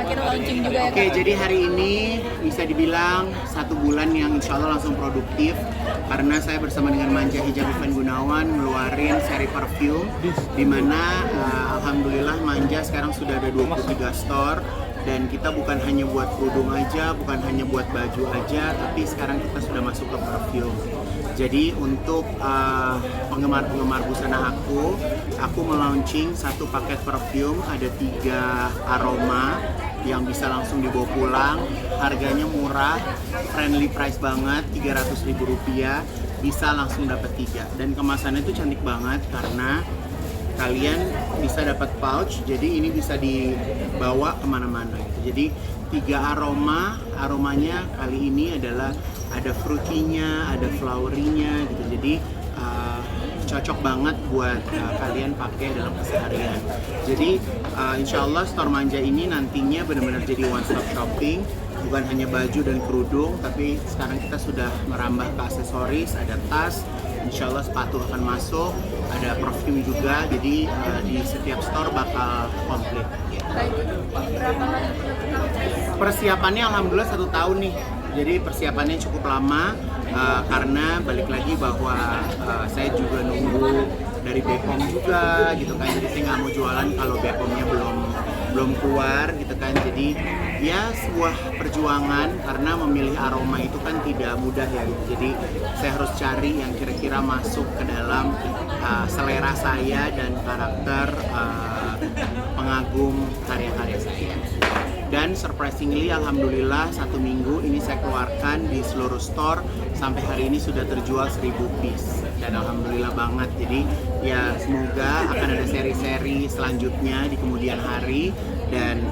akhirnya launching juga ya. Oke, jadi hari ini bisa dibilang 1 bulan yang insya Allah langsung produktif karena saya bersama dengan Manja Hijab Ivan Gunawan ngeluarin seri perfume di mana alhamdulillah Manja sekarang sudah ada 23 store. Dan kita bukan hanya buat kerudung aja, bukan hanya buat baju aja, tapi sekarang kita sudah masuk ke perfume. Jadi untuk penggemar-penggemar busana aku melaunching 1 paket perfume, ada 3 aroma yang bisa langsung dibawa pulang. Harganya murah, friendly price banget, Rp300.000, bisa langsung dapat 3. Dan kemasannya itu cantik banget karena kalian bisa dapat pouch, jadi ini bisa dibawa kemana-mana. Jadi 3 aromanya kali ini adalah ada fruity-nya, ada flowery-nya gitu. Jadi cocok banget buat kalian pakai dalam keseharian. Jadi insya Allah store Manja ini nantinya benar-benar jadi one stop shopping. Bukan hanya baju dan kerudung, tapi sekarang kita sudah merambah ke aksesoris, ada tas, insya Allah sepatu akan masuk, ada perfume juga, jadi di setiap store bakal komplit. Persiapannya alhamdulillah 1 tahun nih, jadi persiapannya cukup lama karena balik lagi bahwa saya juga nunggu dari Bepom juga gitu kan, jadi saya nggak mau jualan kalau Bepomnya belum keluar gitu kan. Jadi ya sebuah perjuangan karena memilih aroma itu kan tidak mudah ya gitu. Jadi saya harus cari yang kira-kira masuk ke dalam selera saya dan karakter pengagum karya-karya saya. Dan surprisingly alhamdulillah 1 minggu ini saya keluarkan di seluruh store, sampai hari ini sudah terjual 1000 piece dan alhamdulillah banget. Jadi ya semoga akan ada seri-seri selanjutnya di kemudian hari, dan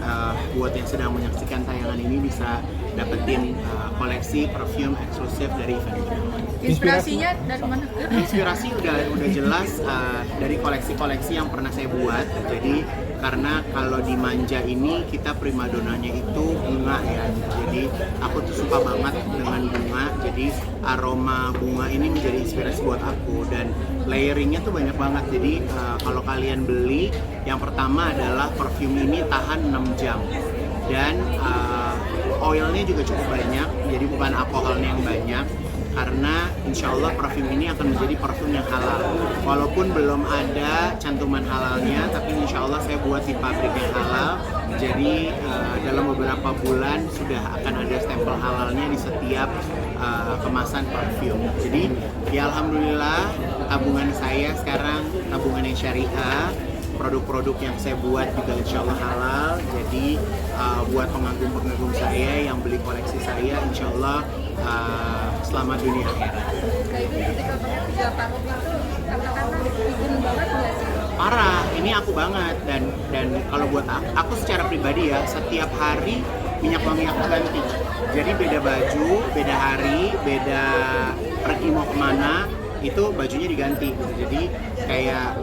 buat yang sedang menyaksikan tayangan ini bisa dapetin koleksi perfume eksklusif dari Ivan Gunawan. Inspirasinya dari mana? Inspirasi udah jelas dari koleksi-koleksi yang pernah saya buat. Jadi karena kalau di Manja ini kita primadonanya itu bunga ya. Jadi aku tuh suka banget dengan bunga. Jadi aroma bunga ini menjadi inspirasi buat aku, dan layeringnya tuh banyak banget. Jadi kalau kalian beli, yang pertama adalah perfume ini tahan 6 jam dan oilnya juga cukup banyak. Jadi bukan alkoholnya yang banyak, karena insya Allah parfum ini akan menjadi parfum yang halal. Walaupun belum ada cantuman halalnya, tapi insya Allah saya buat di pabrik yang halal. Jadi dalam beberapa bulan sudah akan ada stempel halalnya di setiap kemasan parfum. Jadi ya alhamdulillah tabungan saya sekarang tabungan yang syariah. Produk-produk yang saya buat juga insya Allah halal. Jadi buat pengagum-pengagum saya yang beli koleksi saya, insya Allah selamat dunia akhirat. Ketika pakai 3 parfum itu katakanlah izin banget nggak sih? Parah, ini aku banget, dan kalau buat aku secara pribadi ya, setiap hari minyak wangi aku ganti. Jadi beda baju, beda hari, beda pergi mau kemana, itu bajunya diganti gitu. Jadi kayak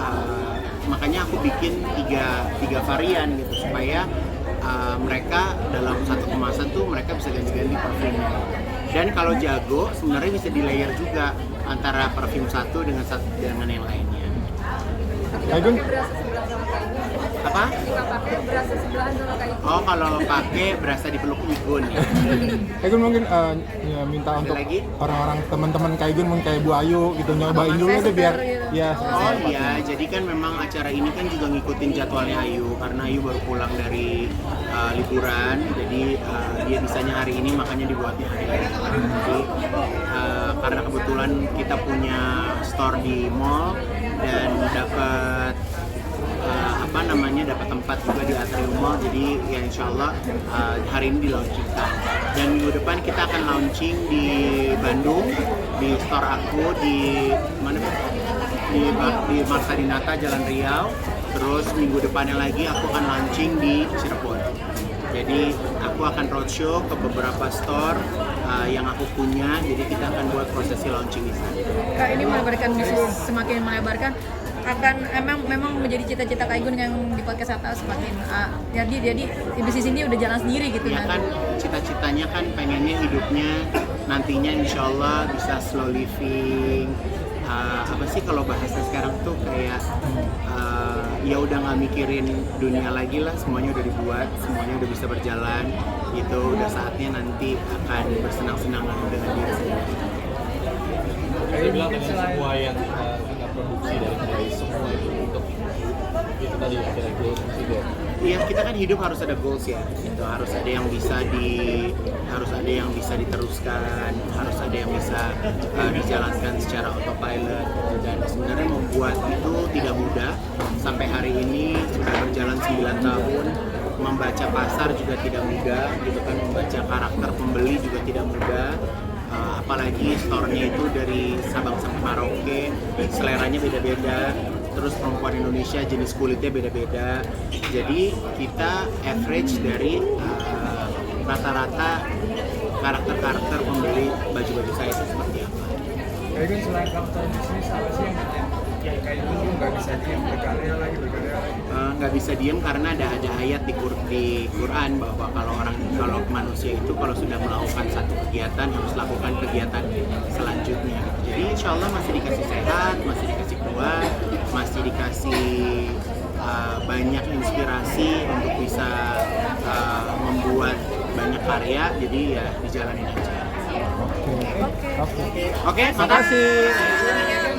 makanya aku bikin tiga varian gitu supaya mereka dalam satu kemasan tuh mereka bisa ganti-ganti parfumnya. Dan kalau jago sebenarnya bisa di layer juga antara parfum satu dengan yang lainnya. Kaigun Apa? Ketika pakai berasa sebelahan sama kayak itu. Oh, kalau pakai berasa dipeluk Igun. Kaigun mungkin ya, minta untuk lagi? orang-orang teman-teman Kaigun mungkin kayak Bu Ayu gitu nyobain dulu tuh biar ya. Oh iya, jadi kan memang acara ini kan juga ngikutin jadwalnya Ayu, karena Ayu baru pulang dari liburan, jadi dia bisanya hari ini makanya dibuatnya hari ini. Jadi karena kebetulan kita punya store di mall dan dapat dapat tempat juga di Atrium Mall, jadi ya insya Allah hari ini di launchingkan, dan minggu depan kita akan launching di Bandung di store aku di mana di Marta Dinata Jalan Riau. Terus minggu depannya lagi aku akan launching di Cirebon. Jadi aku akan roadshow ke beberapa store yang aku punya, jadi kita akan buat prosesi launching di sana. Kak, ini melebarkan bisnis, semakin melebarkan akan memang menjadi cita-cita Kak Igun yang di podcast atas semakin jadi bisnis ini udah jalan sendiri gitu Ya kan, cita-citanya kan pengennya hidupnya nantinya insya Allah bisa slow living, apa sih kalau bahasa sekarang tuh kayak ya udah nggak mikirin dunia lagi lah, semuanya udah dibuat, semuanya udah bisa berjalan gitu, udah saatnya nanti akan bersenang-senang dengan diri sendiri. Saya bilang dengan semua yang kita produksi dari mulai semua itu tadi akhirnya goals juga. Iya, kita kan hidup harus ada goals ya. Itu harus ada yang bisa diteruskan, harus ada yang bisa dijalankan secara autopilot. Dan sebenarnya membuat itu tidak mudah. Sampai hari ini sudah berjalan 9 tahun. Membaca pasar juga tidak mudah, gitu kan. Membaca karakter pembeli juga tidak mudah. Apalagi store-nya itu dari Sabang sampai Merauke, seleranya beda-beda, terus perempuan Indonesia jenis kulitnya beda-beda. Jadi kita average dari rata-rata karakter-karakter pembeli baju-baju saya itu seperti apa. Kayaknya selain karakter bisnis apa sih yang kayak dulu nggak bisa diem berkarya lagi. Nggak bisa diem karena ada ayat di Quran bahwa kalau manusia itu kalau sudah melakukan satu kegiatan harus lakukan kegiatan selanjutnya. Jadi insya Allah masih dikasih sehat, masih dikasih kuat, masih dikasih banyak inspirasi untuk bisa membuat banyak karya. Jadi ya dijalanin aja. Oke. Oke, makasih. Iya.